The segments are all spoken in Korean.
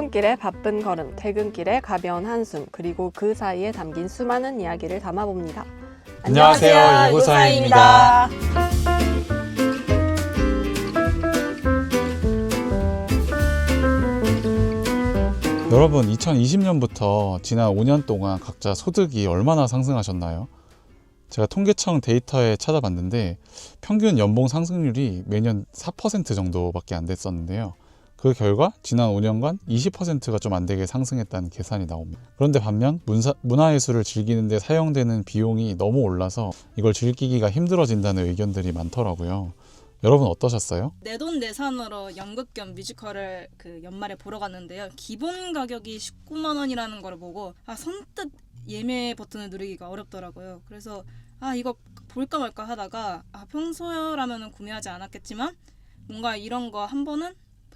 출근길의 바쁜 걸음, 퇴근길의 가벼운 한숨, 그리고 그 사이에 담긴 수많은 이야기를 담아봅니다. 안녕하세요, 유고사입니다. 여러분, 2020년부터 지난 5년 동안 각자 소득이 얼마나 상승하셨나요? 제가 통계청 데이터에 찾아봤는데 평균 연봉 상승률이 매년 4% 정도밖에 안 됐었는데요. 그 결과 지난 5년간 20%가 좀 안 되게 상승했다는 계산이 나옵니다. 그런데 반면 문화예술을 즐기는 데 사용되는 비용이 너무 올라서 이걸 즐기기가 힘들어진다는 의견들이 많더라고요. 여러분 어떠셨어요? 내돈내산으로 연극 겸 뮤지컬을 연말에 보러 갔는데요. 기본 가격이 19만 원이라는 걸 보고 선뜻 예매 버튼을 누르기가 어렵더라고요. 그래서 이거 볼까 말까 하다가 평소라면 구매하지 않았겠지만 뭔가 이런 거 한 번은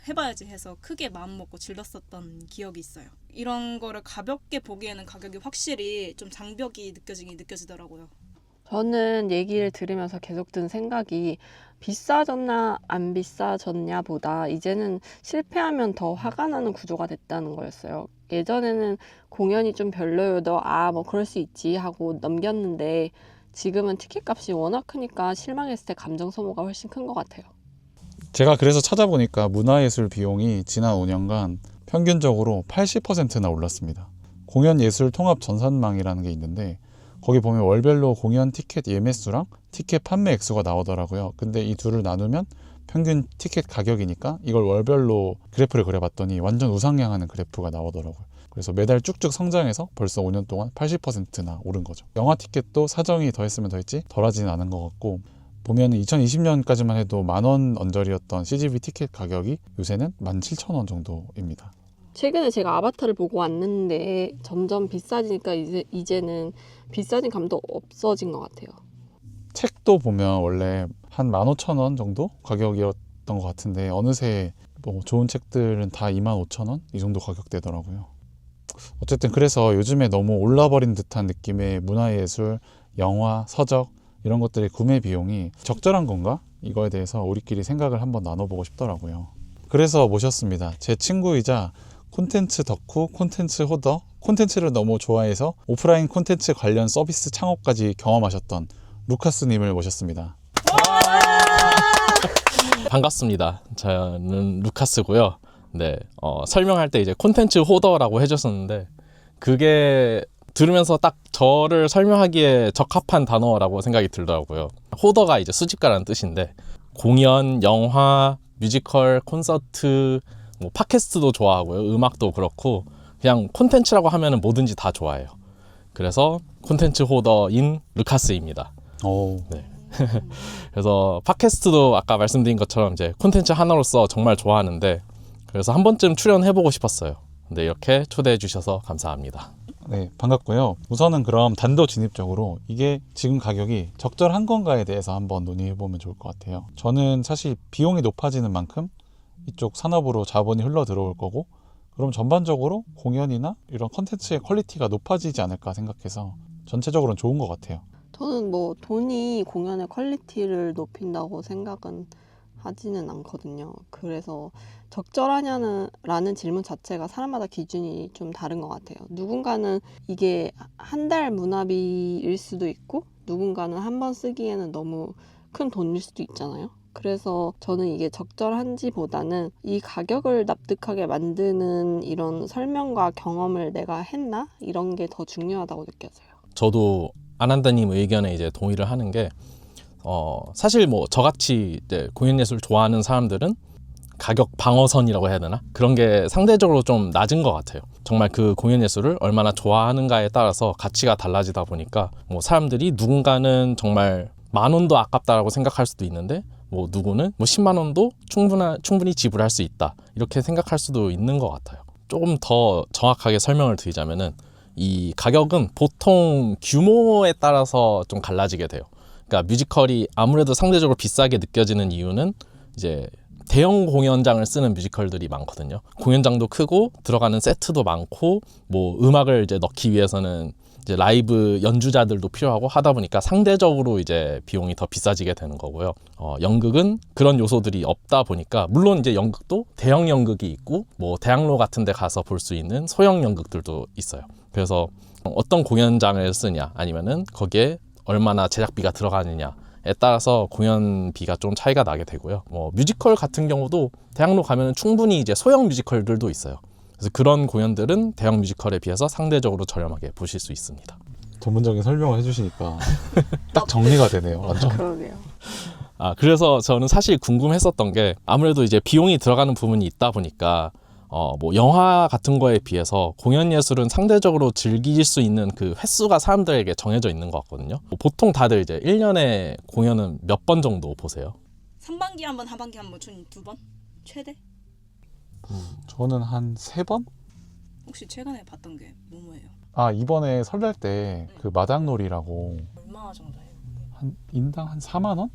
해봐야지 해서 크게 마음먹고 질렀었던 기억이 있어요. 이런 거를 가볍게 보기에는 가격이 확실히 좀 장벽이 느껴지더라고요. 저는 얘기를 들으면서 계속 든 생각이 비싸졌나 안 비싸졌냐 보다 이제는 실패하면 더 화가 나는 구조가 됐다는 거였어요. 예전에는 공연이 좀 별로여도 뭐 그럴 수 있지 하고 넘겼는데 지금은 티켓값이 워낙 크니까 실망했을 때 감정 소모가 훨씬 큰 것 같아요. 제가 그래서 찾아보니까 문화예술 비용이 지난 5년간 평균적으로 80%나 올랐습니다. 공연예술 통합 전산망이라는 게 있는데 거기 보면 월별로 공연 티켓 예매수랑 티켓 판매 액수가 나오더라고요. 근데 이 둘을 나누면 평균 티켓 가격이니까 이걸 월별로 그래프를 그려봤더니 완전 우상향하는 그래프가 나오더라고요. 그래서 매달 쭉쭉 성장해서 벌써 5년 동안 80%나 오른 거죠. 영화 티켓도 사정이 더했으면 더했지 덜하지는 않은 것 같고 보면 2020년까지만 해도 10,000원 언저리였던 CGV 티켓 가격이 요새는 17,000원 정도입니다. 최근에 제가 아바타를 보고 왔는데 점점 비싸지니까 이제는 비싸진 감도 없어진 것 같아요. 책도 보면 원래 한 15,000원 정도 가격이었던 것 같은데 어느새 좋은 책들은 다 25,000원 이 정도 가격대더라고요. 어쨌든 그래서 요즘에 너무 올라버린 듯한 느낌의 문화예술, 영화, 서적 이런 것들의 구매 비용이 적절한 건가? 이거에 대해서 우리끼리 생각을 한번 나눠보고 싶더라고요. 그래서 모셨습니다. 제 친구이자 콘텐츠 덕후, 콘텐츠 호더, 콘텐츠를 너무 좋아해서 오프라인 콘텐츠 관련 서비스 창업까지 경험하셨던 루카스님을 모셨습니다. 반갑습니다. 저는 루카스고요. 네, 설명할 때 이제 콘텐츠 호더라고 해줬었는데 그게 들으면서 딱 저를 설명하기에 적합한 단어라고 생각이 들더라고요. 호더가 이제 수집가라는 뜻인데 공연, 영화, 뮤지컬, 콘서트, 팟캐스트도 좋아하고요. 음악도 그렇고 그냥 콘텐츠라고 하면은 뭐든지 다 좋아해요. 그래서 콘텐츠 호더인 루카스입니다. 네. 그래서 팟캐스트도 아까 말씀드린 것처럼 이제 콘텐츠 하나로서 정말 좋아하는데 그래서 한 번쯤 출연해보고 싶었어요. 근데 이렇게 초대해 주셔서 감사합니다. 네, 반갑고요. 우선은 그럼 단도직입적으로 이게 지금 가격이 적절한 건가에 대해서 한번 논의해보면 좋을 것 같아요. 저는 사실 비용이 높아지는 만큼 이쪽 산업으로 자본이 흘러 들어올 거고 그럼 전반적으로 공연이나 이런 콘텐츠의 퀄리티가 높아지지 않을까 생각해서 전체적으로는 좋은 것 같아요. 저는 돈이 공연의 퀄리티를 높인다고 생각은 하지는 않거든요. 그래서 적절하냐라는 질문 자체가 사람마다 기준이 좀 다른 것 같아요. 누군가는 이게 한 달 문화비일 수도 있고 누군가는 한 번 쓰기에는 너무 큰 돈일 수도 있잖아요. 그래서 저는 이게 적절한지보다는 이 가격을 납득하게 만드는 이런 설명과 경험을 내가 했나? 이런 게 더 중요하다고 느껴져요. 저도 아난다님 의견에 이제 동의를 하는 게 사실 저같이 이제 공연예술 좋아하는 사람들은 가격 방어선이라고 해야 되나? 그런 게 상대적으로 좀 낮은 것 같아요. 정말 그 공연예술을 얼마나 좋아하는가에 따라서 가치가 달라지다 보니까 사람들이 누군가는 정말 10,000원도 아깝다라고 생각할 수도 있는데 누구는 10만 원도 충분히 지불할 수 있다 이렇게 생각할 수도 있는 것 같아요. 조금 더 정확하게 설명을 드리자면은 이 가격은 보통 규모에 따라서 좀 갈라지게 돼요. 그러니까 뮤지컬이 아무래도 상대적으로 비싸게 느껴지는 이유는 이제 대형 공연장을 쓰는 뮤지컬들이 많거든요. 공연장도 크고 들어가는 세트도 많고 음악을 이제 넣기 위해서는 이제 라이브 연주자들도 필요하고 하다 보니까 상대적으로 이제 비용이 더 비싸지게 되는 거고요. 연극은 그런 요소들이 없다 보니까 물론 이제 연극도 대형 연극이 있고 뭐 대학로 같은 데 가서 볼 수 있는 소형 연극들도 있어요. 그래서 어떤 공연장을 쓰냐 아니면은 거기에 얼마나 제작비가 들어가느냐에 따라서 공연비가 좀 차이가 나게 되고요. 뭐 뮤지컬 같은 경우도 대학로 가면은 충분히 이제 소형 뮤지컬들도 있어요. 그래서 그런 공연들은 대형 뮤지컬에 비해서 상대적으로 저렴하게 보실 수 있습니다. 전문적인 설명을 해주시니까 딱 정리가 되네요. 완전. 그러게요. 그래서 저는 사실 궁금했었던 게 아무래도 이제 비용이 들어가는 부분이 있다 보니까 뭐 영화 같은 거에 비해서 공연 예술은 상대적으로 즐길 수 있는 그 횟수가 사람들에게 정해져 있는 것 같거든요. 보통 다들 이제 1년에 공연은 몇 번 정도 보세요? 상반기 한 번, 하반기 한 번, 총 2번? 최대? 저는 한 3번? 혹시 최근에 봤던 게 뭐예요? 이번에 설날 때 그 마당놀이라고 얼마 정도예요? 한 인당 한 4만 원?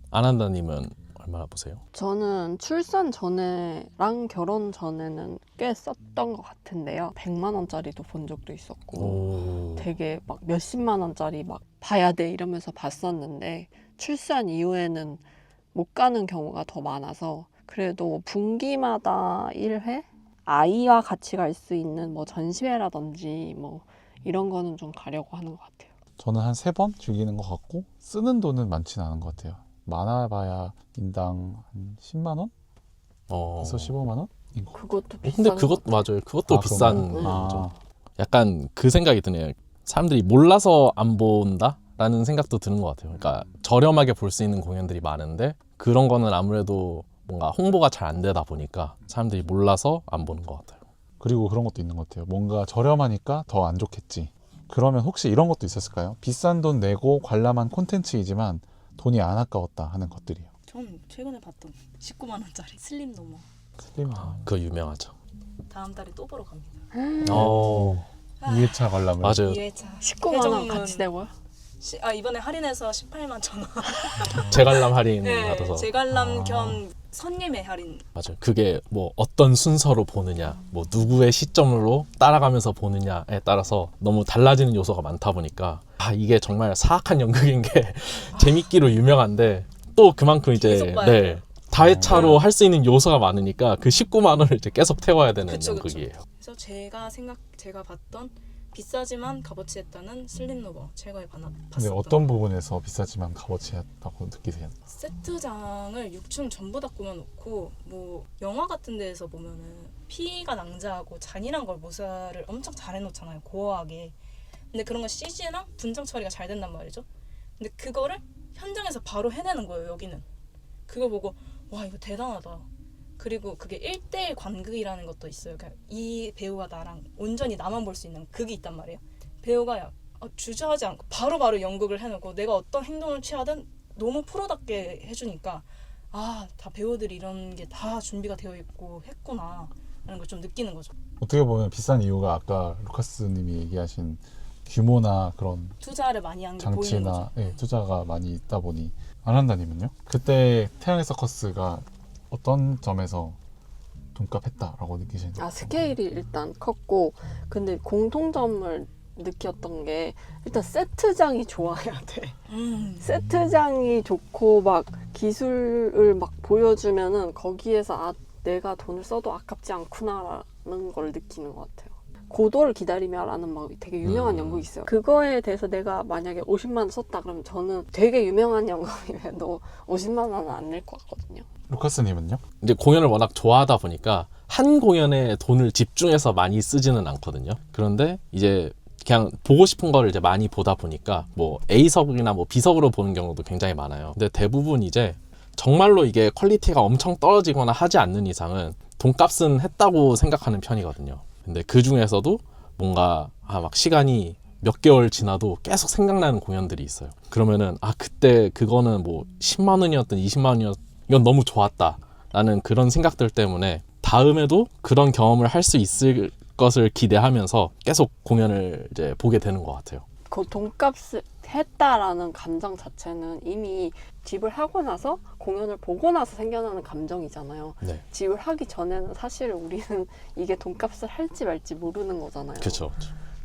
아난다님은 얼마나 보세요? 저는 출산 전에랑 결혼 전에는 꽤 썼던 것 같은데요. 100만 원짜리도 본 적도 있었고 되게 막 몇십만 원짜리 막 봐야 돼 이러면서 봤었는데 출산 이후에는 못 가는 경우가 더 많아서 그래도 분기마다 1회? 아이와 같이 갈 수 있는 뭐 전시회라든지 뭐 이런 거는 좀 가려고 하는 것 같아요. 저는 한 3번 즐기는 것 같고 쓰는 돈은 많지는 않은 것 같아요. 많아봐야 인당 한 10만 원? 그래서 15만 원? 그것도 비싼 근데 것 그것 같아요. 맞아요. 그것도 비싼 그런가요? 거죠. 약간 그 생각이 드네요. 사람들이 몰라서 안 본다라는 생각도 드는 것 같아요. 그러니까 저렴하게 볼 수 있는 공연들이 많은데 그런 거는 아무래도 뭔가 홍보가 잘 안 되다 보니까 사람들이 몰라서 안 보는 것 같아요. 그리고 그런 것도 있는 것 같아요. 뭔가 저렴하니까 더 안 좋겠지. 그러면 혹시 이런 것도 있었을까요? 비싼 돈 내고 관람한 콘텐츠이지만 돈이 안 아까웠다 하는 것들이요. 전 최근에 봤던 19만 원짜리 슬림 노머. 슬림. 그거 유명하죠. 다음 달에 또 보러 갑니다. 2회차 관람을. 맞아요. 2회차 19만 원 같이 내고요? 이번에 할인해서 18만 천 원. 재관람 할인 네, 받아서. 재관람 겸 선예매 할인. 맞아요. 그게 뭐 어떤 순서로 보느냐, 뭐 누구의 시점으로 따라가면서 보느냐에 따라서 너무 달라지는 요소가 많다 보니까 이게 정말 사악한 연극인 게 재밌기로 유명한데 또 그만큼 이제 계속 봐야 돼요. 다회차로 할 수 있는 요소가 많으니까 그 19만 원을 이제 계속 태워야 되는 그쵸. 연극이에요. 그래서 제가 봤던 비싸지만 값어치했다는 슬림 노머 제가 봤었던. 근데 어떤 부분에서 비싸지만 값어치했다고 느끼세요? 세트장을 6층 전부 다 꾸며놓고 뭐 영화 같은 데에서 보면은 피가 낭자하고 잔인한 걸 묘사를 엄청 잘 해놓잖아요, 고어하게. 근데 그런 건 CG랑 분장 처리가 잘 된단 말이죠. 근데 그거를 현장에서 바로 해내는 거예요, 여기는. 그거 보고 와, 이거 대단하다. 그리고 그게 1대1 관극이라는 것도 있어요. 그러니까 이 배우가 나랑 온전히 나만 볼 수 있는 극이 있단 말이에요. 배우가 주저하지 않고 바로바로 연극을 해놓고 내가 어떤 행동을 취하든 너무 프로답게 해주니까 다 배우들이 이런 게 다 준비가 되어 있고 했구나 라는 걸 좀 느끼는 거죠. 어떻게 보면 비싼 이유가 아까 루카스님이 얘기하신 규모나 그런 투자를 많이 한 게 보이는 거죠. 장치나 투자가 많이 있다 보니. 아난다님은요? 그때 태양의 서커스가 어떤 점에서 돈값했다라고 느끼시는지? 스케일이 일단 컸고 근데 공통점을 느꼈던 게 일단 세트장이 좋아야 돼. 세트장이 좋고 막 기술을 막 보여주면은 거기에서 내가 돈을 써도 아깝지 않구나라는 걸 느끼는 것 같아요. 고도를 기다리며라는 막 되게 유명한 연극이 있어요. 그거에 대해서 내가 만약에 50만 원 썼다 그러면 저는 되게 유명한 연극이라도 50만 원은 안 낼 것 같거든요. 루카스님은요? 이제 공연을 워낙 좋아하다 보니까 한 공연에 돈을 집중해서 많이 쓰지는 않거든요. 그런데 이제 그냥 보고 싶은 거를 이제 많이 보다 보니까 뭐 A석이나 뭐 B석으로 보는 경우도 굉장히 많아요. 근데 대부분 이제 정말로 이게 퀄리티가 엄청 떨어지거나 하지 않는 이상은 돈값은 했다고 생각하는 편이거든요. 근데 그 중에서도 뭔가 막 시간이 몇 개월 지나도 계속 생각나는 공연들이 있어요. 그러면은 그때 그거는 뭐 10만 원이었든 20만 원이었든 이건 너무 좋았다 라는 그런 생각들 때문에 다음에도 그런 경험을 할 수 있을 것을 기대하면서 계속 공연을 이제 보게 되는 것 같아요. 그 돈값을 했다라는 감정 자체는 이미 지불하고 나서 공연을 보고 나서 생겨나는 감정이잖아요. 네. 지불하기 전에는 사실 우리는 이게 돈값을 할지 말지 모르는 거잖아요. 그렇죠.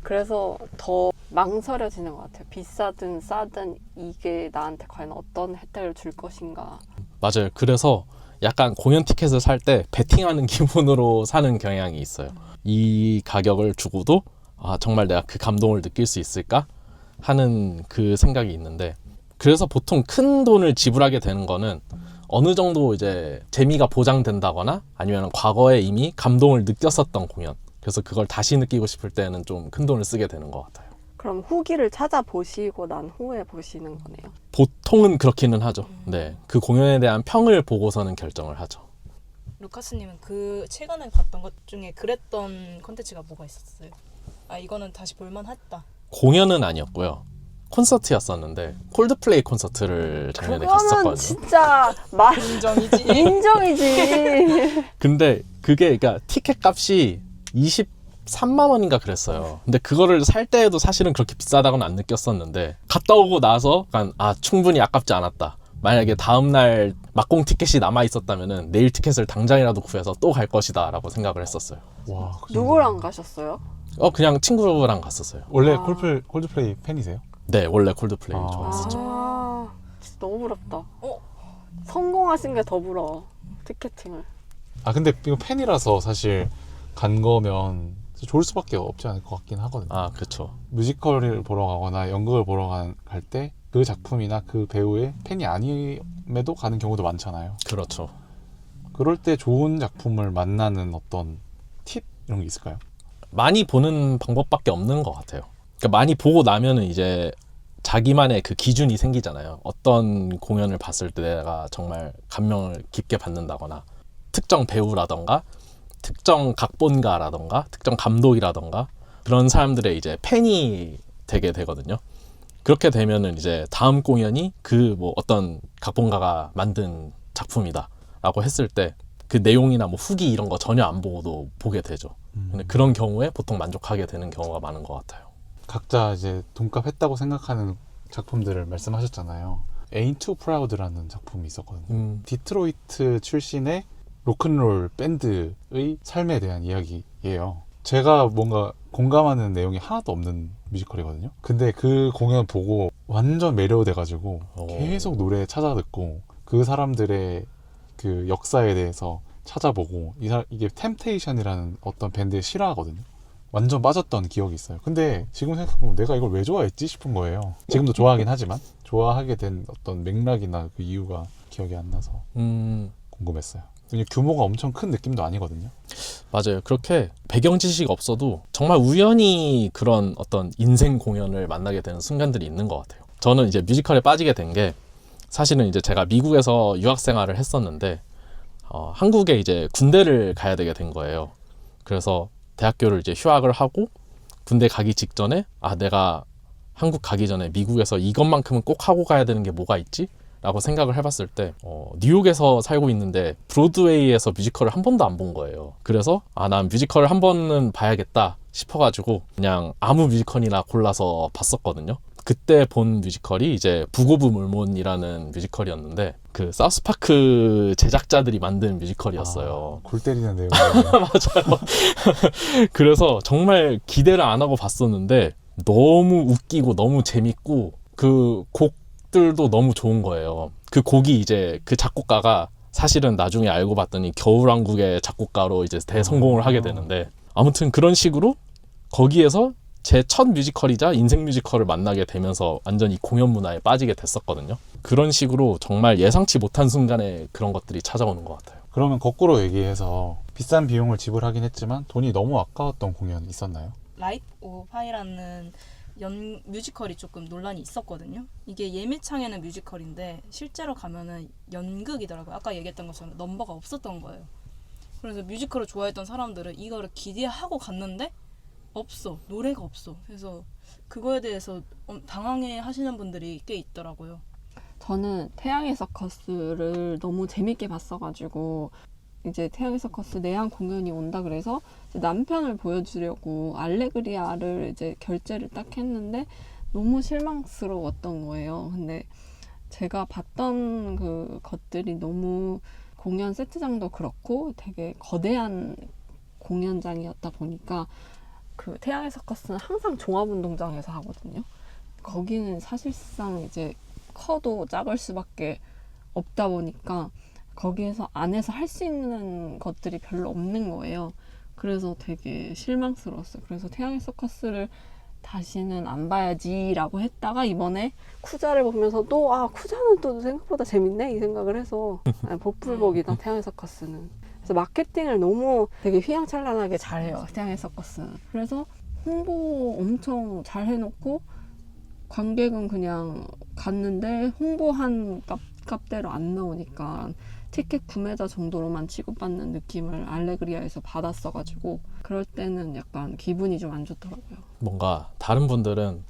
그래서 더 망설여지는 것 같아요. 비싸든 싸든 이게 나한테 과연 어떤 혜택을 줄 것인가. 맞아요. 그래서 약간 공연 티켓을 살 때 베팅하는 기분으로 사는 경향이 있어요. 이 가격을 주고도 아, 정말 내가 그 감동을 느낄 수 있을까 하는 그 생각이 있는데, 그래서 보통 큰 돈을 지불하게 되는 거는 어느 정도 이제 재미가 보장된다거나 아니면 과거에 이미 감동을 느꼈었던 공연, 그래서 그걸 다시 느끼고 싶을 때는 좀 큰 돈을 쓰게 되는 것 같아요. 그럼 후기를 찾아보시고 난 후에 보시는 거네요. 보통은 그렇기는 하죠. 네, 그 공연에 대한 평을 보고서는 결정을 하죠. 루카스님은 그 최근에 봤던 것 중에 그랬던 콘텐츠가 뭐가 있었어요? 아, 이거는 다시 볼만했다. 공연은 아니었고요. 콘서트였었는데 콜드플레이 콘서트를 작년에 그거는 갔었거든요. 진짜 인정이지. 인정이지. 근데 그게 그러니까 티켓 값이 23만 원인가 그랬어요. 근데 그거를 살 때에도 사실은 그렇게 비싸다고는 안 느꼈었는데, 갔다 오고 나서 약간 아, 충분히 아깝지 않았다. 만약에 다음날 막공 티켓이 남아 있었다면은 내일 티켓을 당장이라도 구해서 또 갈 것이다 라고 생각을 했었어요. 와, 그 누구랑 가셨어요? 그냥 친구랑 갔었어요. 원래 아. 콜드플레이 팬이세요? 네, 원래 콜드플레이 아. 좋아했었죠. 아, 진짜 너무 부럽다. 어? 성공하신 게 더 부러워. 티켓팅을. 아 근데 이거 팬이라서 사실 간 거면 좋을 수밖에 없지 않을 것 같긴 하거든요. 아, 그렇죠. 뮤지컬을 보러 가거나 연극을 보러 갈 때 그 작품이나 그 배우의 팬이 아님에도 가는 경우도 많잖아요. 그렇죠. 그럴 때 좋은 작품을 만나는 어떤 팁 이런 게 있을까요? 많이 보는 방법밖에 없는 것 같아요. 그러니까 많이 보고 나면은 이제 자기만의 그 기준이 생기잖아요. 어떤 공연을 봤을 때 내가 정말 감명을 깊게 받는다거나, 특정 배우라던가 특정 각본가라던가 특정 감독이라던가 그런 사람들의 이제 팬이 되게 되거든요. 그렇게 되면은 이제 다음 공연이 그 뭐 어떤 각본가가 만든 작품이다 라고 했을 때 그 내용이나 뭐 후기 이런 거 전혀 안 보고도 보게 되죠. 근데 그런 경우에 보통 만족하게 되는 경우가 많은 것 같아요. 각자 이제 돈값 했다고 생각하는 작품들을 말씀하셨잖아요. Ain't Too Proud라는 작품이 있었거든요. 디트로이트 출신의 로큰롤 밴드의 삶에 대한 이야기예요. 제가 뭔가 공감하는 내용이 하나도 없는 뮤지컬이거든요. 근데 그 공연 보고 완전 매료돼가지고 계속 노래 찾아 듣고 그 사람들의 그 역사에 대해서 찾아보고 이게 템테이션이라는 어떤 밴드의 실화거든요. 완전 빠졌던 기억이 있어요. 근데 지금 생각해보면 내가 이걸 왜 좋아했지 싶은 거예요. 지금도 좋아하긴 하지만 좋아하게 된 어떤 맥락이나 그 이유가 기억이 안 나서 궁금했어요. 왜냐면 규모가 엄청 큰 느낌도 아니거든요. 맞아요. 그렇게 배경 지식 없어도 정말 우연히 그런 어떤 인생 공연을 만나게 되는 순간들이 있는 것 같아요. 저는 이제 뮤지컬에 빠지게 된 게 사실은 이제 제가 미국에서 유학 생활을 했었는데 한국에 이제 군대를 가야 되게 된 거예요. 그래서 대학교를 이제 휴학을 하고 군대 가기 직전에 내가 한국 가기 전에 미국에서 이것만큼은 꼭 하고 가야 되는 게 뭐가 있지? 라고 생각을 해봤을 때 뉴욕에서 살고 있는데 브로드웨이에서 뮤지컬을 한 번도 안 본 거예요. 그래서 난 뮤지컬을 한 번은 봐야겠다 싶어가지고 그냥 아무 뮤지컬이나 골라서 봤었거든요. 그때 본 뮤지컬이 이제 북 오브 몰몬이라는 뮤지컬이었는데 그 사우스파크 제작자들이 만든 뮤지컬이었어요. 골 때리는 내용. 맞아요. 그래서 정말 기대를 안 하고 봤었는데 너무 웃기고 너무 재밌고 그 곡들도 너무 좋은 거예요. 그 곡이 이제 그 작곡가가 사실은 나중에 알고 봤더니 겨울왕국의 작곡가로 이제 대성공을 하게 되는데, 아무튼 그런 식으로 거기에서 제 첫 뮤지컬이자 인생 뮤지컬을 만나게 되면서 완전 히 공연 문화에 빠지게 됐었거든요. 그런 식으로 정말 예상치 못한 순간에 그런 것들이 찾아오는 것 같아요. 그러면 거꾸로 얘기해서 비싼 비용을 지불하긴 했지만 돈이 너무 아까웠던 공연 있었나요? 라이프 오브 파이라는 뮤지컬이 조금 논란이 있었거든요. 이게 예매창에는 뮤지컬인데 실제로 가면은 연극이더라고요. 아까 얘기했던 것처럼 넘버가 없었던 거예요. 그래서 뮤지컬을 좋아했던 사람들은 이거를 기대하고 갔는데 없어. 노래가 없어. 그래서 그거에 대해서 당황해 하시는 분들이 꽤 있더라고요. 저는 태양의 서커스를 너무 재밌게 봤어가지고 이제 태양의 서커스 내한 공연이 온다 그래서 이제 남편을 보여주려고 알레그리아를 이제 결제를 딱 했는데 너무 실망스러웠던 거예요. 근데 제가 봤던 그 것들이 너무 공연 세트장도 그렇고 되게 거대한 공연장이었다 보니까 그 태양의 서커스는 항상 종합운동장에서 하거든요. 거기는 사실상 이제 커도 작을 수밖에 없다 보니까 거기에서 안에서 할 수 있는 것들이 별로 없는 거예요. 그래서 되게 실망스러웠어요. 그래서 태양의 서커스를 다시는 안 봐야지라고 했다가 이번에 쿠자를 보면서도 아 쿠자는 또 생각보다 재밌네 이 생각을 해서 복불복이다 태양의 서커스는. 그래서 마케팅을 너무 되게 휘황찬란하게 잘해요 태양의 서커스는. 그래서 홍보 엄청 잘 해놓고 관객은 그냥 갔는데 홍보한 값대로 안 나오니까 티켓 구매자 정도로만 취급받는 느낌을 알레그리아에서 받았어가지고 그럴 때는 약간 기분이 좀 안 좋더라고요. 뭔가 다른 분들은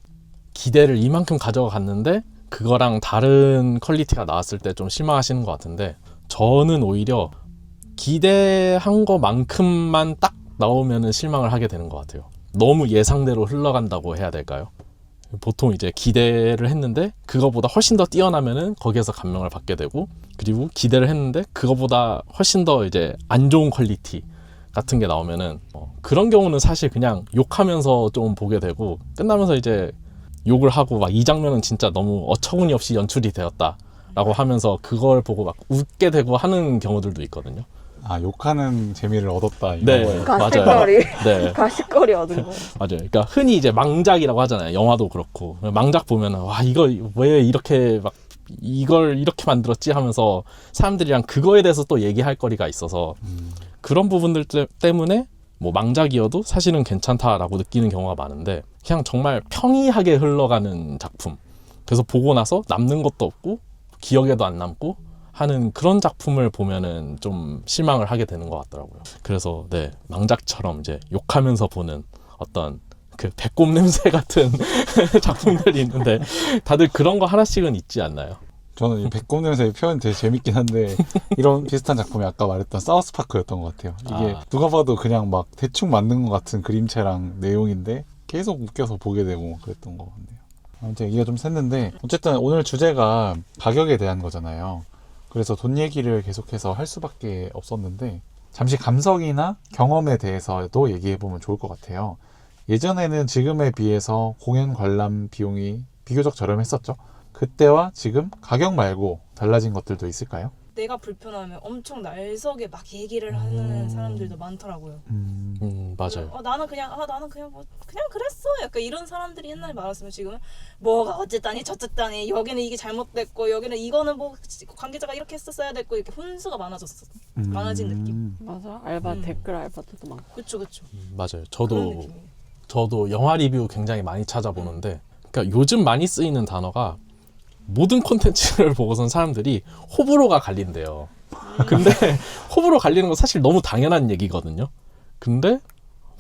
기대를 이만큼 가져갔는데 그거랑 다른 퀄리티가 나왔을 때 좀 실망하시는 것 같은데 저는 오히려 기대한 것만큼만 딱 나오면은 실망을 하게 되는 것 같아요. 너무 예상대로 흘러간다고 해야 될까요? 보통 이제 기대를 했는데 그거보다 훨씬 더 뛰어나면은 거기에서 감명을 받게 되고, 그리고 기대를 했는데 그거보다 훨씬 더 이제 안 좋은 퀄리티 같은 게 나오면은 그런 경우는 사실 그냥 욕하면서 좀 보게 되고 끝나면서 이제 욕을 하고 막 이 장면은 진짜 너무 어처구니 없이 연출이 되었다라고 하면서 그걸 보고 막 웃게 되고 하는 경우들도 있거든요. 아, 욕하는 재미를 얻었다. 이런 네, 거예요. 맞아요. 가시거리 네, 가시거리 얻은 거. 맞아요. 그러니까 흔히 이제 망작이라고 하잖아요. 영화도 그렇고 망작 보면은 와 이거 왜 이렇게 막 이걸 이렇게 만들었지 하면서 사람들이랑 그거에 대해서 또 얘기할 거리가 있어서 그런 부분들 때문에 뭐 망작이어도 사실은 괜찮다라고 느끼는 경우가 많은데 그냥 정말 평이하게 흘러가는 작품, 그래서 보고 나서 남는 것도 없고 기억에도 안 남고 하는 그런 작품을 보면은 좀 실망을 하게 되는 것 같더라고요. 그래서 네, 망작처럼 이제 욕하면서 보는 어떤 그 배꼽 냄새 같은 작품들이 있는데 다들 그런 거 하나씩은 있지 않나요? 저는 이 배꼽 냄새 표현 되게 재밌긴 한데 이런 비슷한 작품이 아까 말했던 사우스파크였던 것 같아요. 이게 누가 봐도 그냥 막 대충 만든 것 같은 그림체랑 내용인데 계속 웃겨서 보게 되고 그랬던 것 같네요. 아무튼 얘기가 좀 샜는데 어쨌든 오늘 주제가 가격에 대한 거잖아요. 그래서 돈 얘기를 계속해서 할 수밖에 없었는데 잠시 감성이나 경험에 대해서도 얘기해보면 좋을 것 같아요. 예전에는 지금에 비해서 공연 관람 비용이 비교적 저렴했었죠. 그때와 지금 가격 말고 달라진 것들도 있을까요? 내가 불편하면 엄청 날석에 막 얘기를 하는 사람들도 많더라고요. 맞아요. 나는 그냥 뭐 그냥 그랬어. 약간 이런 사람들이 옛날에 많았으면 지금은 뭐가 어쨌다니 저쨌다니 여기는 이게 잘못됐고 여기는 이거는 뭐 관계자가 이렇게 했었어야 됐고 이렇게 혼수가 많아진 느낌. 맞아. 알바 댓글 알바들도 많고. 그쵸. 맞아요. 그런 느낌이에요. 저도 영화 리뷰 굉장히 많이 찾아보는데 그러니까 요즘 많이 쓰이는 단어가 모든 콘텐츠를 보고선 사람들이 호불호가 갈린대요. 근데 호불호 갈리는 건 사실 너무 당연한 얘기거든요. 근데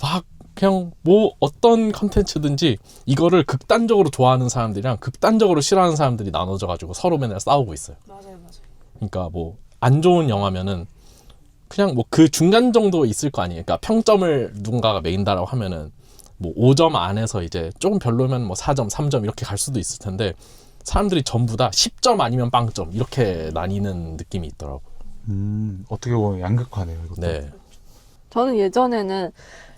막 그냥 뭐 어떤 콘텐츠든지 이거를 극단적으로 좋아하는 사람들이랑 극단적으로 싫어하는 사람들이 나눠져 가지고 서로 맨날 싸우고 있어요. 맞아요. 그러니까 뭐 안 좋은 영화면은 그냥 뭐 그 중간 정도 있을 거 아니에요. 그러니까 평점을 누군가가 매긴다라고 하면은 뭐 5점 안에서 이제 조금 별로면 뭐 4점, 3점 이렇게 갈 수도 있을 텐데 사람들이 전부 다 10점 아니면 빵점 이렇게 나뉘는 느낌이 있더라고요. 어떻게 보면 양극화네요. 이것도. 네. 저는 예전에는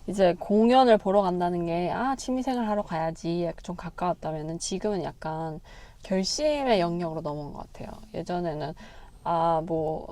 이제 공연을 보러 간다는 게 취미생활 하러 가야지 좀 가까웠다면은 지금은 약간 결심의 영역으로 넘어온 것 같아요. 예전에는 뭐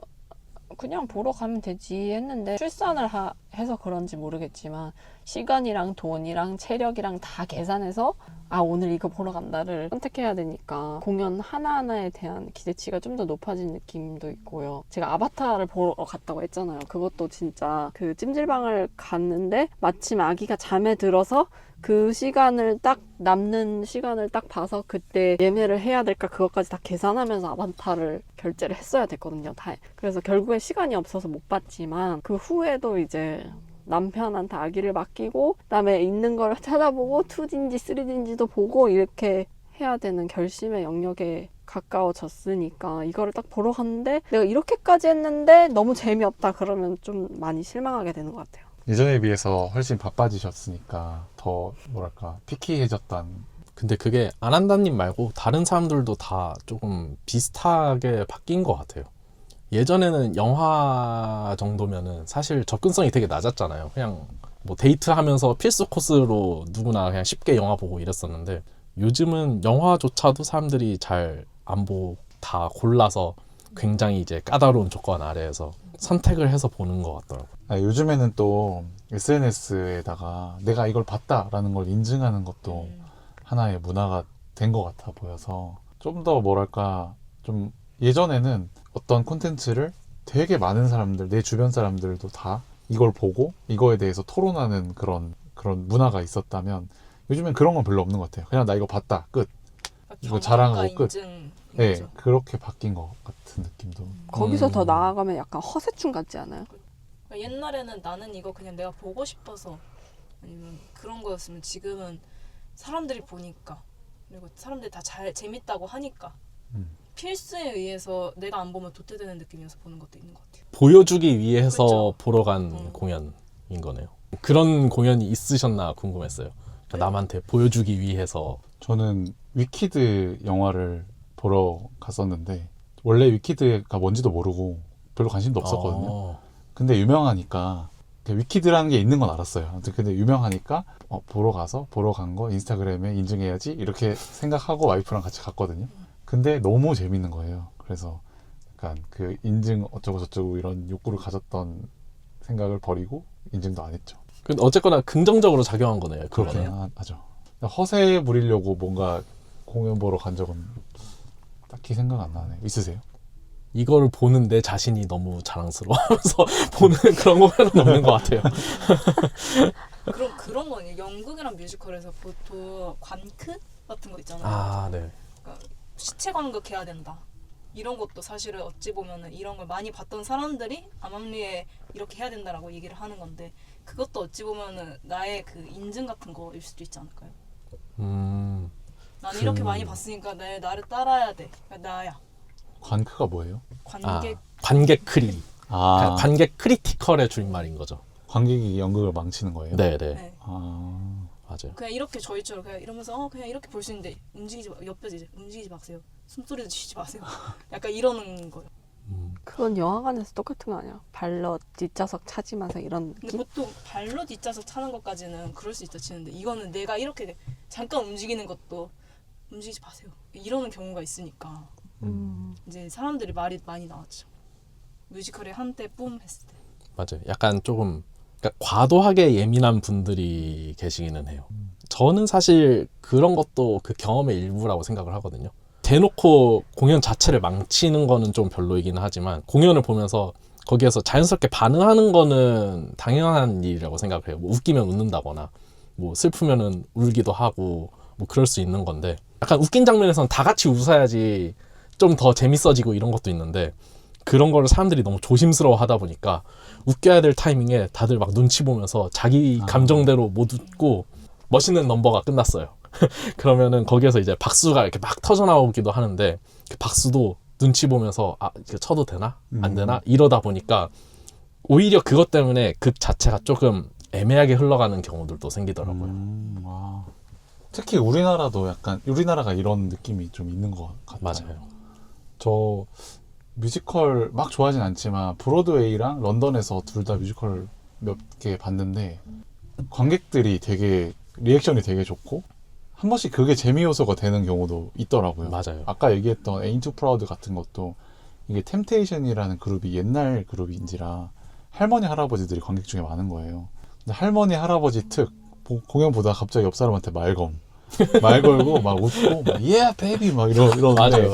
그냥 보러 가면 되지 했는데 출산을 해서 그런지 모르겠지만 시간이랑 돈이랑 체력이랑 다 계산해서 오늘 이거 보러 간다를 선택해야 되니까 공연 하나하나에 대한 기대치가 좀 더 높아진 느낌도 있고요. 제가 아바타를 보러 갔다고 했잖아요. 그것도 진짜 그 찜질방을 갔는데 마침 아기가 잠에 들어서 그 시간을 딱 남는 시간을 딱 봐서 그때 예매를 해야 될까 그것까지 다 계산하면서 아바타를 결제를 했어야 됐거든요. 그래서 결국에 시간이 없어서 못 봤지만 그 후에도 이제 남편한테 아기를 맡기고 그다음에 있는 걸 찾아보고 2D인지 3D인지도 보고 이렇게 해야 되는 결심의 영역에 가까워졌으니까 이거를 딱 보러 갔는데 내가 이렇게까지 했는데 너무 재미없다 그러면 좀 많이 실망하게 되는 것 같아요. 예전에 비해서 훨씬 바빠지셨으니까 더 뭐랄까 피키해졌다는. 근데 그게 아난다님 말고 다른 사람들도 다 조금 비슷하게 바뀐 것 같아요. 예전에는 영화 정도면은 사실 접근성이 되게 낮았잖아요. 그냥 뭐 데이트하면서 필수 코스로 누구나 그냥 쉽게 영화 보고 이랬었는데 요즘은 영화조차도 사람들이 잘 안 보고 다 골라서 굉장히 이제 까다로운 조건 아래에서 선택을 해서 보는 것 같더라고요. 요즘에는 또 SNS에다가 내가 이걸 봤다라는 걸 인증하는 것도 하나의 문화가 된 것 같아 보여서 좀 더 뭐랄까 좀 예전에는 어떤 콘텐츠를 되게 많은 사람들 내 주변 사람들도 다 이걸 보고 이거에 대해서 토론하는 그런 문화가 있었다면 요즘엔 그런 건 별로 없는 것 같아요. 그냥 나 이거 봤다 끝. 이거 자랑하고 끝. 네, 그렇게 바뀐 것 같은 느낌도. 거기서 더 나아가면 약간 허세충 같지 않아요? 그러니까 옛날에는 나는 이거 그냥 내가 보고 싶어서 아니면 그런 거였으면 지금은 사람들이 보니까 그리고 사람들이 다 잘 재밌다고 하니까 필수에 의해서 내가 안 보면 도태되는 느낌이어서 보는 것도 있는 것 같아요. 보여주기 위해서 그렇죠. 보러 간 공연인 거네요. 그런 공연이 있으셨나 궁금했어요. 그러니까 남한테 보여주기 위해서. 저는 위키드 영화를 보러 갔었는데 원래 위키드가 뭔지도 모르고 별로 관심도 없었거든요. 근데 유명하니까 위키드라는 게 있는 건 알았어요. 아무튼 근데 유명하니까 보러 간 거 인스타그램에 인증해야지 이렇게 생각하고 와이프랑 같이 갔거든요. 근데 너무 재밌는 거예요. 그래서 약간 그 인증 어쩌고 저쩌고 이런 욕구를 가졌던 생각을 버리고 인증도 안 했죠. 근데 어쨌거나 긍정적으로 작용한 거네요. 그렇게 그거는. 하죠. 허세 부리려고 뭔가 공연 보러 간 적은 딱히 생각 안 나네요. 있으세요? 이거를 보는 내 자신이 너무 자랑스러워하면서 보는 그런 공연은 없는 것 같아요. 그럼 그런 거는 연극이랑 뮤지컬에서 보통 관크 같은 거 있잖아요. 아, 네. 그러니까 시체 관극해야 된다. 이런 것도 사실은 어찌 보면은 이런 걸 많이 봤던 사람들이 암암리에 이렇게 해야 된다라고 얘기를 하는 건데 그것도 어찌 보면은 나의 그 인증 같은 거일 수도 있지 않을까요? 난 이렇게 많이 봤으니까 나를 따라야 돼. 그러니까 나야. 관크가 뭐예요? 관객. 관객 크리. 아, 관객 크리티컬의 줄임말인 거죠. 관객이 연극을 망치는 거예요? 네. 네. 아, 맞아요. 그냥 이렇게 저희처럼 그냥 이러면서 그냥 이렇게 볼 수 있는데 옆에 이제 움직이지 마세요. 숨소리도 쉬지 마세요. 약간 이러는 거예요. 그건 영화관에서 똑같은 거 아니야? 발로 뒷좌석 차지면서 이런 근데 느낌? 보통 발로 뒷좌석 차는 것까지는 그럴 수 있다 치는데 이거는 내가 이렇게 잠깐 움직이는 것도 움직이지 마세요. 이러는 경우가 있으니까 이제 사람들이 말이 많이 나왔죠. 뮤지컬에 한때 뿜 했을 때. 맞아요. 약간 조금 그러니까 과도하게 예민한 분들이 계시기는 해요. 저는 사실 그런 것도 그 경험의 일부라고 생각을 하거든요. 대놓고 공연 자체를 망치는 거는 좀 별로이긴 하지만 공연을 보면서 거기에서 자연스럽게 반응하는 거는 당연한 일이라고 생각을 해요. 뭐 웃기면 웃는다거나 뭐 슬프면은 울기도 하고 뭐 그럴 수 있는 건데 약간 웃긴 장면에서는 다 같이 웃어야지 좀 더 재밌어지고 이런 것도 있는데 그런 거를 사람들이 너무 조심스러워 하다 보니까 웃겨야 될 타이밍에 다들 막 눈치 보면서 자기 감정대로 못 웃고 멋있는 넘버가 끝났어요. 그러면은 거기에서 이제 박수가 이렇게 막 터져 나오기도 하는데 그 박수도 눈치 보면서 이거 쳐도 되나? 안 되나? 이러다 보니까 오히려 그것 때문에 극 자체가 조금 애매하게 흘러가는 경우들도 생기더라고요. 와. 특히 우리나라도 약간 우리나라가 이런 느낌이 좀 있는 것 같아요. 맞아요. 저 뮤지컬 막 좋아하진 않지만 브로드웨이랑 런던에서 둘 다 뮤지컬 몇 개 봤는데 관객들이 되게 리액션이 되게 좋고 한 번씩 그게 재미 요소가 되는 경우도 있더라고요. 맞아요. 아까 얘기했던 Ain't Too Proud 같은 것도 이게 템테이션이라는 그룹이 옛날 그룹인지라 할머니 할아버지들이 관객 중에 많은 거예요. 근데 할머니 할아버지 특 공연 보다가 갑자기 옆 사람한테 말 걸고 막 웃고 막 yeah baby 막 이러는데 맞아요.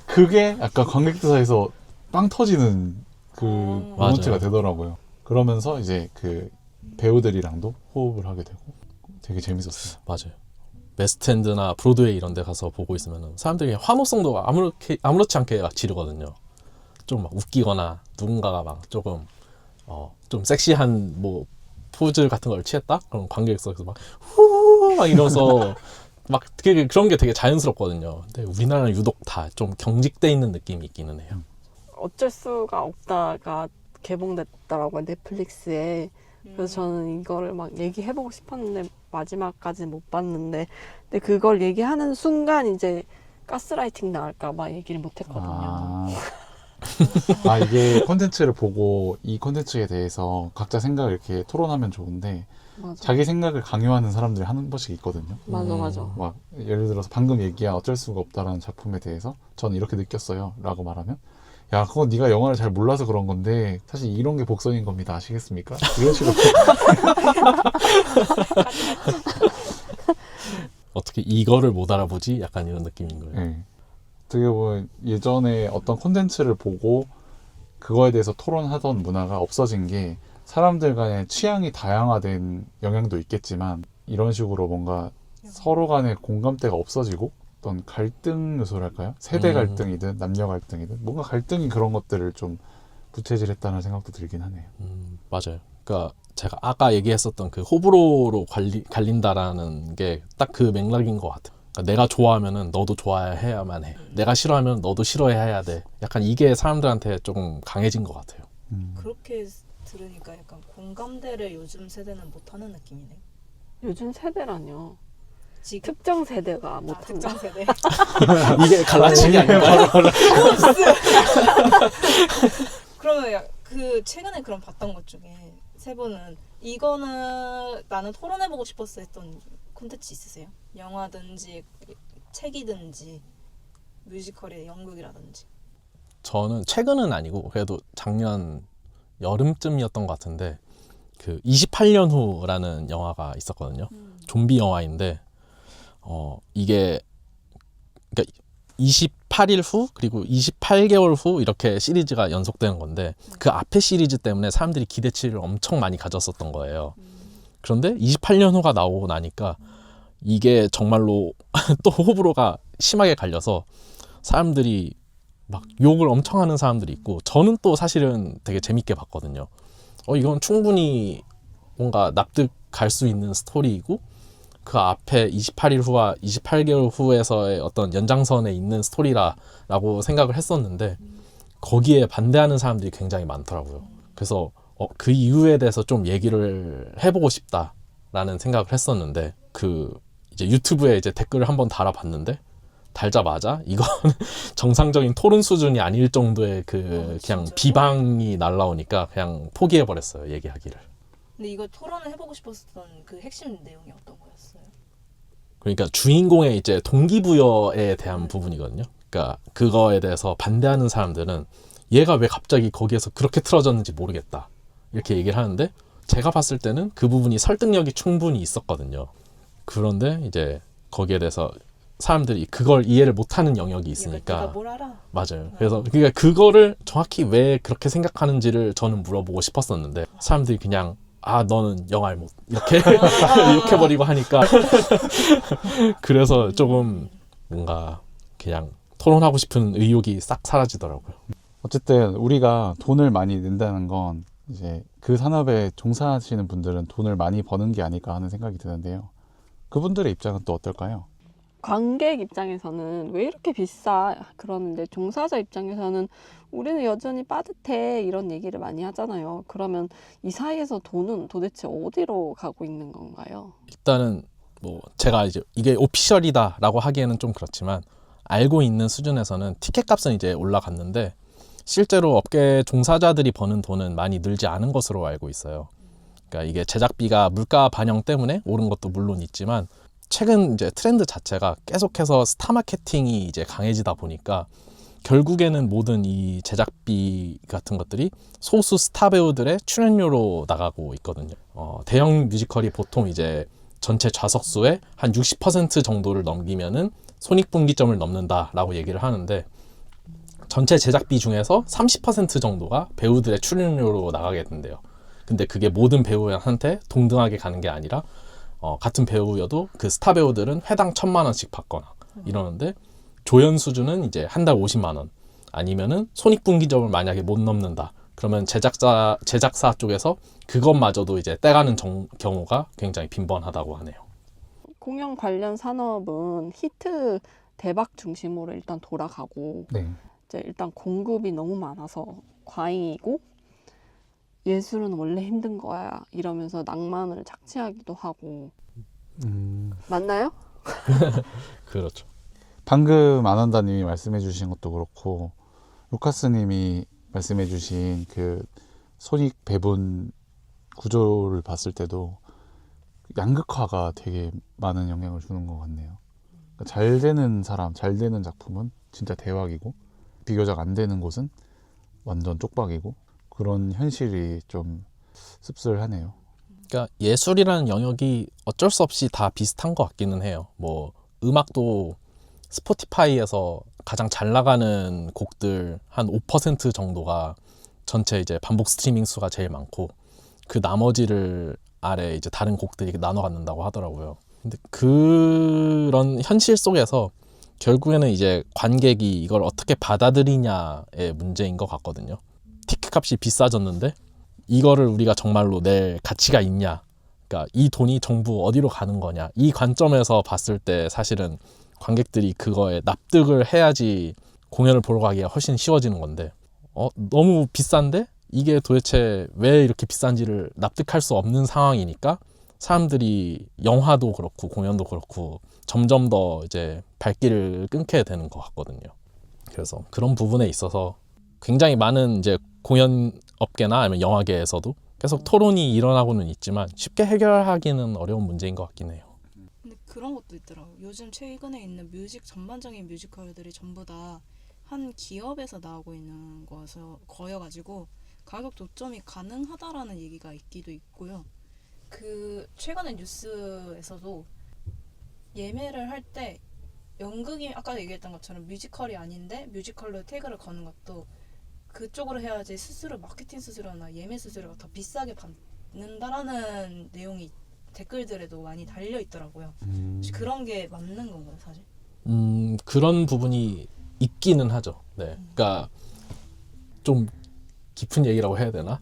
그게 약간 관객들 사이에서 빵 터지는 그 모먼트가 맞아요. 되더라고요. 그러면서 이제 그 배우들이랑도 호흡을 하게 되고 되게 재밌었어요. 맞아요. 웨스트엔드나 브로드웨이 이런 데 가서 보고 있으면 사람들이 환호성도 아무렇지 않게 막 지르거든요. 좀 막 웃기거나 누군가가 막 조금 좀 섹시한 뭐 포즈 같은 걸 취했다? 그럼 관객석에서 막 후 막 이러면서 막 되게 그런 게 되게 자연스럽거든요. 근데 우리나라는 유독 다 좀 경직돼 있는 느낌이 있기는 해요. 어쩔 수가 없다가 개봉됐더라고요, 넷플릭스에. 그래서 저는 이거를 막 얘기해보고 싶었는데 마지막까지는 못 봤는데 근데 그걸 얘기하는 순간 이제 가스라이팅 나올까봐 얘기를 못했거든요. 이게 콘텐츠를 보고 이 콘텐츠에 대해서 각자 생각을 이렇게 토론하면 좋은데 맞아. 자기 생각을 강요하는 사람들이 한 번씩 있거든요. 맞아. 막 예를 들어서 방금 얘기한 어쩔 수가 없다라는 작품에 대해서 저는 이렇게 느꼈어요 라고 말하면, 야 그건 네가 영화를 잘 몰라서 그런 건데 사실 이런 게 복선인 겁니다 아시겠습니까? 이런 식으로. 어떻게 이거를 못 알아보지? 약간 이런 느낌인 거예요. 네. 어떻게 보면 예전에 어떤 콘텐츠를 보고 그거에 대해서 토론하던 문화가 없어진 게 사람들 간의 취향이 다양화된 영향도 있겠지만, 이런 식으로 뭔가 서로 간의 공감대가 없어지고 어떤 갈등 요소랄까요? 세대 갈등이든 남녀 갈등이든 뭔가 갈등이 그런 것들을 좀 부채질했다는 생각도 들긴 하네요. 맞아요. 그러니까 제가 아까 얘기했었던 그 호불호로 갈린다라는 게 딱 그 맥락인 것 같아요. 그러니까 내가 좋아하면은 너도 좋아해야만 해. 내가 싫어하면 너도 싫어해야 돼. 약간 이게 사람들한테 조금 강해진 것 같아요. 그렇게 들으니까 약간 공감대를 요즘 세대는 못하는 느낌이네. 요즘 세대라뇨. 지금 특정 세대가 못한다. 특정 세대. 이게 갈라치기 아닌가요? 그러면 그 최근에 그럼 봤던 것 중에 세 분은 이거는 나는 토론해보고 싶었어 했던 콘텐츠 있으세요? 영화든지 책이든지 뮤지컬의 연극이라든지. 저는 최근은 아니고 그래도 작년 여름쯤이었던 것 같은데 그 28년 후라는 영화가 있었거든요. 좀비 영화인데 이게 그러니까 28일 후 그리고 28개월 후 이렇게 시리즈가 연속되는 건데 그 앞에 시리즈 때문에 사람들이 기대치를 엄청 많이 가졌었던 거예요. 그런데 28년 후가 나오고 나니까 이게 정말로 또 호불호가 심하게 갈려서 사람들이 막 욕을 엄청 하는 사람들이 있고, 저는 또 사실은 되게 재밌게 봤거든요. 이건 충분히 뭔가 납득할 수 있는 스토리이고 그 앞에 28일 후와 28개월 후에서의 어떤 연장선에 있는 스토리라고 생각을 했었는데 거기에 반대하는 사람들이 굉장히 많더라고요. 그래서 그 이유에 대해서 좀 얘기를 해보고 싶다라는 생각을 했었는데 그 이제 유튜브에 이제 댓글을 한번 달아봤는데 달자마자 이건 정상적인 토론 수준이 아닐 정도의 그 그냥 비방이 날라오니까 그냥 포기해버렸어요, 얘기하기를. 근데 이거 토론을 해보고 싶었던 그 핵심 내용이 어떤 거였어요? 그러니까 주인공의 이제 동기부여에 대한 부분이거든요. 그러니까 그거에 대해서 반대하는 사람들은 얘가 왜 갑자기 거기에서 그렇게 틀어졌는지 모르겠다 이렇게 얘기를 하는데, 제가 봤을 때는 그 부분이 설득력이 충분히 있었거든요. 그런데 이제 거기에 대해서 사람들이 그걸 이해를 못하는 영역이 있으니까. 내가 뭘 알아? 맞아요. 그래서 그러니까 그거를 정확히 왜 그렇게 생각하는지를 저는 물어보고 싶었었는데 사람들이 그냥 너는 영화를 못 이렇게 욕해버리고 하니까 그래서 조금 뭔가 그냥 토론하고 싶은 의욕이 싹 사라지더라고요. 어쨌든 우리가 돈을 많이 낸다는 건 이제 그 산업에 종사하시는 분들은 돈을 많이 버는 게 아닐까 하는 생각이 드는데요. 그분들의 입장은 또 어떨까요? 관객 입장에서는 왜 이렇게 비싸? 그러는데 종사자 입장에서는 우리는 여전히 빠듯해 이런 얘기를 많이 하잖아요. 그러면 이 사이에서 돈은 도대체 어디로 가고 있는 건가요? 일단은 뭐 제가 이제 이게 오피셜이다라고 하기에는 좀 그렇지만 알고 있는 수준에서는 티켓 값은 이제 올라갔는데 실제로 업계 종사자들이 버는 돈은 많이 늘지 않은 것으로 알고 있어요. 그러니까 이게 제작비가 물가 반영 때문에 오른 것도 물론 있지만 최근 이제 트렌드 자체가 계속해서 스타 마케팅이 이제 강해지다 보니까 결국에는 모든 이 제작비 같은 것들이 소수 스타 배우들의 출연료로 나가고 있거든요. 대형 뮤지컬이 보통 이제 전체 좌석수의 한 60% 정도를 넘기면은 손익분기점을 넘는다라고 얘기를 하는데 전체 제작비 중에서 30% 정도가 배우들의 출연료로 나가게 된대요. 근데 그게 모든 배우한테 동등하게 가는 게 아니라 같은 배우여도 그 스타 배우들은 회당 1,000만 원씩 받거나 이러는데 조연 수준은 이제 한 달 50만 원 아니면은 손익분기점을 만약에 못 넘는다. 그러면 제작사 쪽에서 그것마저도 이제 떼가는 경우가 굉장히 빈번하다고 하네요. 공연 관련 산업은 히트 대박 중심으로 일단 돌아가고 네. 이제 일단 공급이 너무 많아서 과잉이고 예술은 원래 힘든 거야 이러면서 낭만을 착취하기도 하고 맞나요? 그렇죠. 방금 아난다님이 말씀해 주신 것도 그렇고 루카스님이 말씀해 주신 그 손익 배분 구조를 봤을 때도 양극화가 되게 많은 영향을 주는 것 같네요. 그러니까 잘 되는 사람, 잘 되는 작품은 진짜 대박이고 비교적 안 되는 곳은 완전 쪽박이고 그런 현실이 좀 씁쓸하네요. 그러니까 예술이라는 영역이 어쩔 수 없이 다 비슷한 것 같기는 해요. 뭐 음악도 스포티파이에서 가장 잘 나가는 곡들 한 5% 정도가 전체 이제 반복 스트리밍 수가 제일 많고 그 나머지를 아래 이제 다른 곡들이 나눠 갖는다고 하더라고요. 근데 그런 현실 속에서 결국에는 이제 관객이 이걸 어떻게 받아들이냐의 문제인 것 같거든요. 티켓 값이 비싸졌는데 이거를 우리가 정말로 낼 가치가 있냐, 그러니까 이 돈이 전부 어디로 가는 거냐, 이 관점에서 봤을 때 사실은 관객들이 그거에 납득을 해야지 공연을 보러 가기가 훨씬 쉬워지는 건데 너무 비싼데 이게 도대체 왜 이렇게 비싼지를 납득할 수 없는 상황이니까 사람들이 영화도 그렇고 공연도 그렇고 점점 더 이제 발길을 끊게 되는 것 같거든요. 그래서 그런 부분에 있어서 굉장히 많은 이제 공연 업계나 아니면 영화계에서도 계속 토론이 일어나고는 있지만 쉽게 해결하기는 어려운 문제인 것 같긴 해요. 근데 그런 것도 있더라고. 요즘 최근에 있는 전반적인 뮤지컬들이 전부 다 한 기업에서 나오고 있는 거여가지고 가격 조정이 가능하다라는 얘기가 있기도 있고요. 그 최근에 뉴스에서도 예매를 할 때 연극이 아까 얘기했던 것처럼 뮤지컬이 아닌데 뮤지컬로 태그를 거는 것도 그쪽으로 해야지 마케팅 수수료나 예매 수수료가 더 비싸게 받는다라는 내용이 댓글들에도 많이 달려 있더라고요. 혹시 그런 게 맞는 건가요, 사실? 그런 부분이 있기는 하죠. 네, 그러니까 좀 깊은 얘기라고 해야 되나?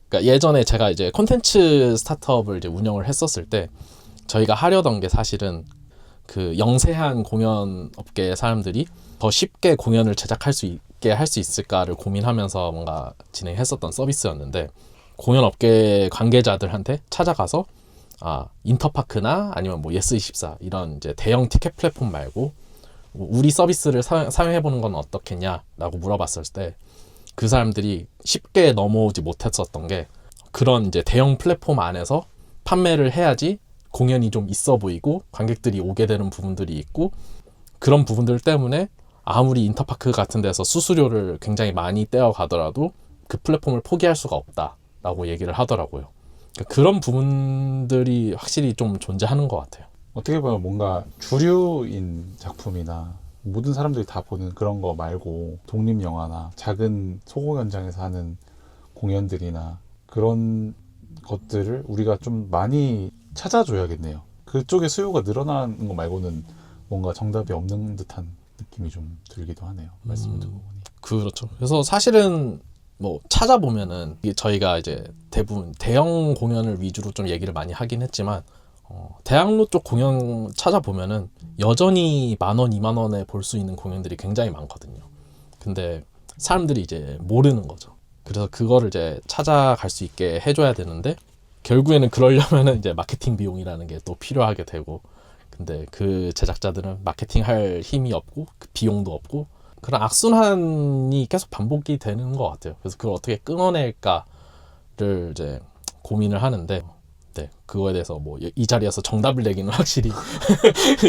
그러니까 예전에 제가 이제 콘텐츠 스타트업을 이제 운영을 했었을 때 저희가 하려던 게 사실은 그 영세한 공연 업계 사람들이 더 쉽게 공연을 제작할 수 있게 할 수 있을까를 고민하면서 뭔가 진행했었던 서비스였는데 공연 업계 관계자들한테 찾아가서 인터파크나 아니면 뭐 예스24 이런 이제 대형 티켓 플랫폼 말고 우리 서비스를 사용해보는 건 어떻겠냐라고 물어봤을 때 그 사람들이 쉽게 넘어오지 못했었던 게 그런 이제 대형 플랫폼 안에서 판매를 해야지 공연이 좀 있어 보이고 관객들이 오게 되는 부분들이 있고 그런 부분들 때문에 아무리 인터파크 같은 데서 수수료를 굉장히 많이 떼어가더라도 그 플랫폼을 포기할 수가 없다라고 얘기를 하더라고요. 그러니까 그런 부분들이 확실히 좀 존재하는 것 같아요. 어떻게 보면 뭔가 주류인 작품이나 모든 사람들이 다 보는 그런 거 말고 독립영화나 작은 소공연장에서 하는 공연들이나 그런 것들을 우리가 좀 많이 찾아줘야겠네요. 그쪽에 수요가 늘어나는 거 말고는 뭔가 정답이 없는 듯한 느낌이 좀 들기도 하네요. 말씀을 듣고 보니. 그렇죠. 그래서 사실은 뭐 찾아보면은 이게 저희가 이제 대부분 대형 공연을 위주로 좀 얘기를 많이 하긴 했지만 대학로 쪽 공연 찾아보면은 여전히 10,000원, 20,000원에 볼 수 있는 공연들이 굉장히 많거든요. 근데 사람들이 이제 모르는 거죠. 그래서 그거를 이제 찾아갈 수 있게 해줘야 되는데 결국에는 그러려면은 이제 마케팅 비용이라는 게 또 필요하게 되고 근데 그 제작자들은 마케팅할 힘이 없고 그 비용도 없고 그런 악순환이 계속 반복이 되는 것 같아요. 그래서 그걸 어떻게 끊어낼까를 이제 고민을 하는데 네, 그거에 대해서 뭐 이 자리에서 정답을 내기는 확실히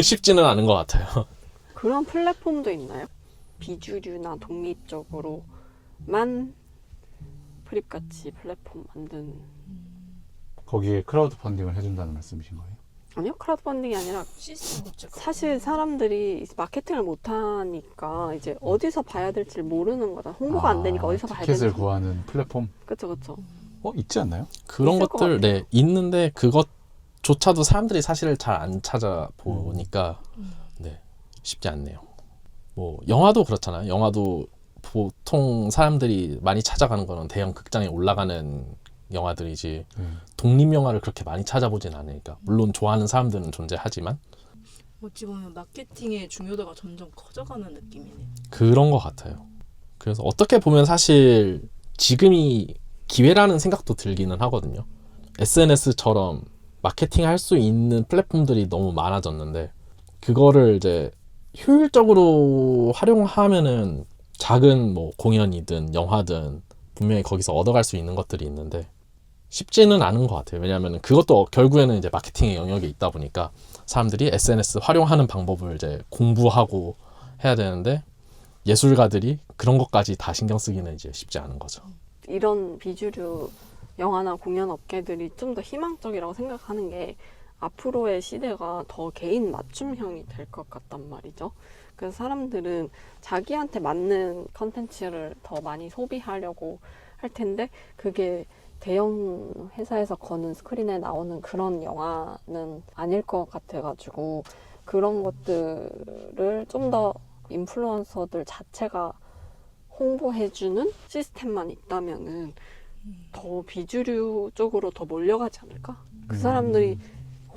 쉽지는 않은 것 같아요. 그런 플랫폼도 있나요? 비주류나 독립적으로만 프립같이 플랫폼 만든. 거기에 크라우드 펀딩을 해준다는 말씀이신 거예요? 아니요, 크라우드 펀딩이 아니라 시스템 자체가 사실 사람들이 마케팅을 못하니까 이제 어디서 봐야 될지 모르는 거다. 홍보가 안 되니까 어디서 봐야 되는지. 티켓을 구하는 플랫폼? 그쵸. 있지 않나요? 그런 있을 것 것들 같아요. 네 있는데 그것조차도 사람들이 사실 잘 안 찾아보니까 네 쉽지 않네요. 뭐 영화도 그렇잖아요. 영화도 보통 사람들이 많이 찾아가는 거는 대형 극장에 올라가는 영화들이지 독립 영화를 그렇게 많이 찾아보진 않으니까 물론 좋아하는 사람들은 존재하지만 어찌 보면 마케팅의 중요도가 점점 커져가는 느낌이네. 그런 것 같아요. 그래서 어떻게 보면 사실 지금이 기회라는 생각도 들기는 하거든요. SNS처럼 마케팅할 수 있는 플랫폼들이 너무 많아졌는데 그거를 이제 효율적으로 활용하면은 작은 뭐 공연이든 영화든 분명히 거기서 얻어갈 수 있는 것들이 있는데 쉽지는 않은 것 같아요. 왜냐하면 그것도 결국에는 이제 마케팅의 영역에 있다 보니까 사람들이 SNS 활용하는 방법을 이제 공부하고 해야 되는데 예술가들이 그런 것까지 다 신경 쓰기는 이제 쉽지 않은 거죠. 이런 비주류 영화나 공연 업계들이 좀 더 희망적이라고 생각하는 게 앞으로의 시대가 더 개인 맞춤형이 될 것 같단 말이죠. 그래서 사람들은 자기한테 맞는 컨텐츠를 더 많이 소비하려고 할 텐데 그게 대형 회사에서 거는 스크린에 나오는 그런 영화는 아닐 것 같아가지고 그런 것들을 좀 더 인플루언서들 자체가 홍보해주는 시스템만 있다면은 더 비주류 쪽으로 더 몰려가지 않을까? 그 사람들이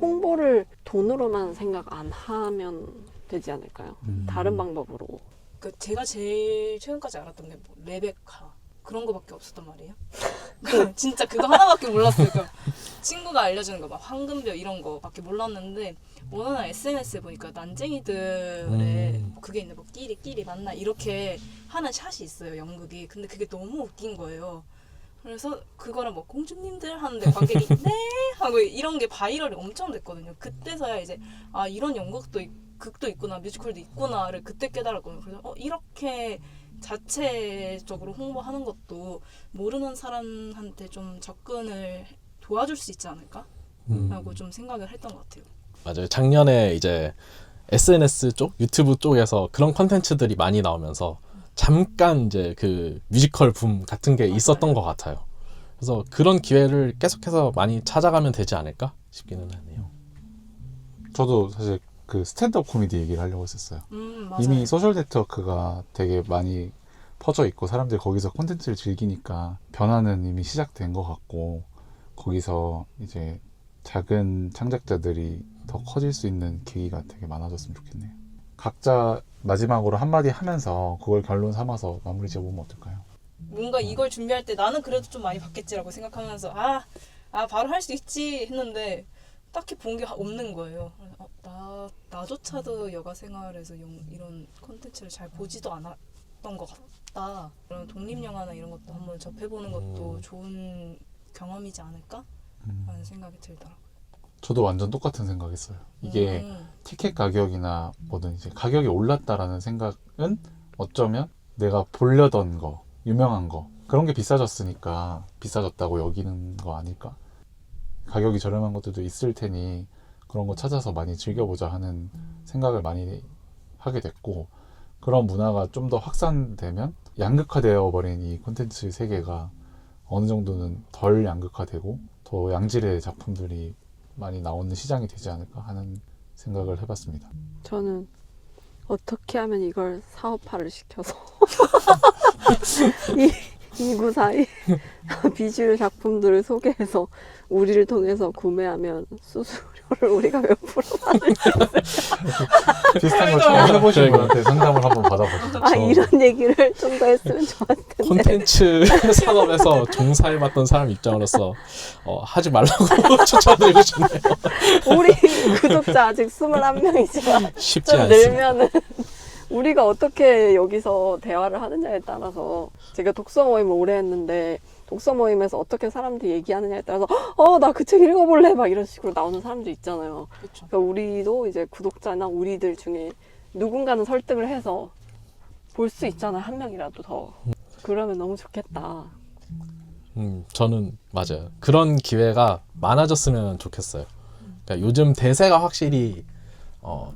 홍보를 돈으로만 생각 안 하면 되지 않을까요? 다른 방법으로. 그 제가 제일 최근까지 알았던 게 뭐 레베카 그런 거밖에 없었단 말이에요. 진짜 그거 하나밖에 몰랐어요. 그 친구가 알려주는 거 막 황금별 이런 거밖에 몰랐는데 어느 날 SNS에 보니까 난쟁이들의 그게 있는 뭐 끼리 만나 이렇게 하는 샷이 있어요, 연극이. 근데 그게 너무 웃긴 거예요. 그래서 그거를 뭐 공주님들 하는데 관객이 네 하고 이런 게 바이럴이 엄청 됐거든요. 그때서야 이제 아 이런 연극도 극도 있구나, 뮤지컬도 있구나를 그때 깨달았거든요. 그래서 이렇게 자체적으로 홍보하는 것도 모르는 사람한테 좀 접근을 도와줄 수 있지 않을까? 라고 좀 생각을 했던 것 같아요. 맞아요. 작년에 이제 SNS 쪽, 유튜브 쪽에서 그런 컨텐츠들이 많이 나오면서 잠깐 이제 그 뮤지컬 붐 같은 게 있었던 것 같아요. 그래서 그런 기회를 계속해서 많이 찾아가면 되지 않을까 싶기는 하네요. 저도 사실 그 스탠드업 코미디 얘기를 하려고 했었어요. 맞아요. 이미 소셜 네트워크가 되게 많이 퍼져 있고 사람들이 거기서 콘텐츠를 즐기니까 변화는 이미 시작된 것 같고 거기서 이제 작은 창작자들이 더 커질 수 있는 계기가 되게 많아졌으면 좋겠네요. 각자 마지막으로 한마디 하면서 그걸 결론 삼아서 마무리 지어보면 어떨까요? 뭔가 이걸 준비할 때 나는 그래도 좀 많이 받겠지라고 생각하면서 바로 할 수 있지 했는데 딱히 본 게 없는 거예요. 나조차도 여가 생활에서 이런 콘텐츠를 잘 보지도 않았던 것 같다. 그런 독립영화나 이런 것도 한번 접해보는 것도 좋은 경험이지 않을까? 라는 생각이 들더라고요. 저도 완전 똑같은 생각했어요. 이게 티켓 가격이나 뭐든 이제 가격이 올랐다라는 생각은 어쩌면 내가 보려던 거, 유명한 거 그런 게 비싸졌으니까 비싸졌다고 여기는 거 아닐까? 가격이 저렴한 것들도 있을 테니 그런 거 찾아서 많이 즐겨보자 하는 생각을 많이 하게 됐고 그런 문화가 좀 더 확산되면 양극화되어 버린 이 콘텐츠 세계가 어느 정도는 덜 양극화되고 더 양질의 작품들이 많이 나오는 시장이 되지 않을까 하는 생각을 해봤습니다. 저는 어떻게 하면 이걸 사업화를 시켜서 이 구사이 비주류 작품들을 소개해서 우리를 통해서 구매하면 수수료를 우리가 몇 프로 받을 수 비슷한 걸 처음 해보신 분한테 상담을 한번 받아보시죠. 이런 얘기를 좀 더 했으면 좋았을 텐데. 콘텐츠 산업에서 종사해봤던 사람 입장으로서 하지 말라고 추천드리고 싶네요. 우리 구독자 아직 21명이지만 쉽지 좀 않습니다. 늘면은 우리가 어떻게 여기서 대화를 하느냐에 따라서 제가 독서 모임을 오래 했는데 독서 모임에서 어떻게 사람들이 얘기하느냐에 따라서 나 그 책 읽어볼래 막 이런 식으로 나오는 사람들 있잖아요. 그렇죠. 그러니까 우리도 이제 구독자나 우리들 중에 누군가는 설득을 해서 볼 수 있잖아요. 한 명이라도 더. 그러면 너무 좋겠다. 저는 맞아요. 그런 기회가 많아졌으면 좋겠어요. 그러니까 요즘 대세가 확실히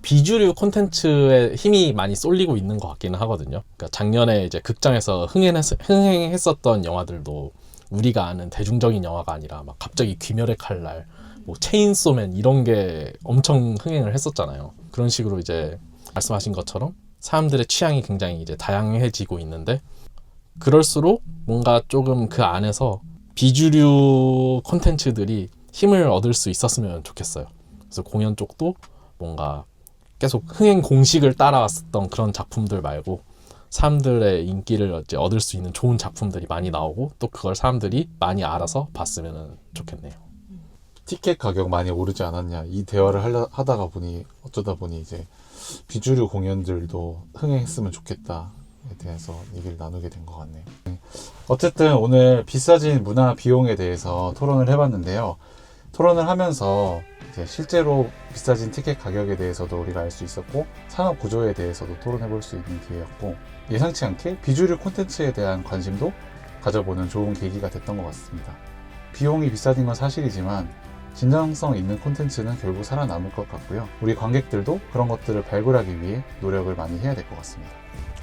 비주류 콘텐츠에 힘이 많이 쏠리고 있는 것 같기는 하거든요. 그러니까 작년에 이제 극장에서 흥행했었던 영화들도 우리가 아는 대중적인 영화가 아니라 막 갑자기 귀멸의 칼날, 뭐 체인소맨 이런 게 엄청 흥행을 했었잖아요. 그런 식으로 이제 말씀하신 것처럼 사람들의 취향이 굉장히 이제 다양해지고 있는데 그럴수록 뭔가 조금 그 안에서 비주류 콘텐츠들이 힘을 얻을 수 있었으면 좋겠어요. 그래서 공연 쪽도 뭔가 계속 흥행 공식을 따라왔었던 그런 작품들 말고 사람들의 인기를 이제 얻을 수 있는 좋은 작품들이 많이 나오고 또 그걸 사람들이 많이 알아서 봤으면 좋겠네요. 티켓 가격 많이 오르지 않았냐 이 대화를 하다가 보니 어쩌다 보니 이제 비주류 공연들도 흥행했으면 좋겠다 대해서 얘기를 나누게 된 것 같네요. 어쨌든 오늘 비싸진 문화 비용에 대해서 토론을 해봤는데요. 토론을 하면서 이제 실제로 비싸진 티켓 가격에 대해서도 우리가 알 수 있었고, 산업 구조에 대해서도 토론해 볼 수 있는 기회였고, 예상치 않게 비주류 콘텐츠에 대한 관심도 가져보는 좋은 계기가 됐던 것 같습니다. 비용이 비싸진 건 사실이지만 진정성 있는 콘텐츠는 결국 살아남을 것 같고요. 우리 관객들도 그런 것들을 발굴하기 위해 노력을 많이 해야 될 것 같습니다.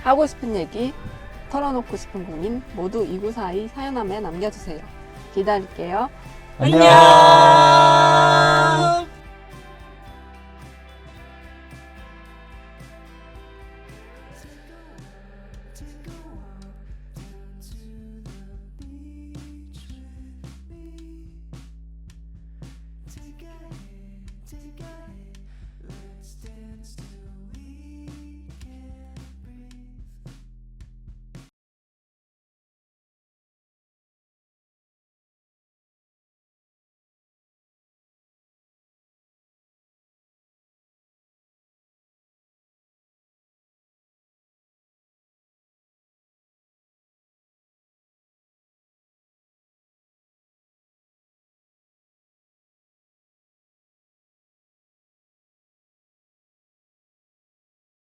하고 싶은 얘기, 털어놓고 싶은 고민 모두 2942 사연함에 남겨주세요. 기다릴게요. 안녕!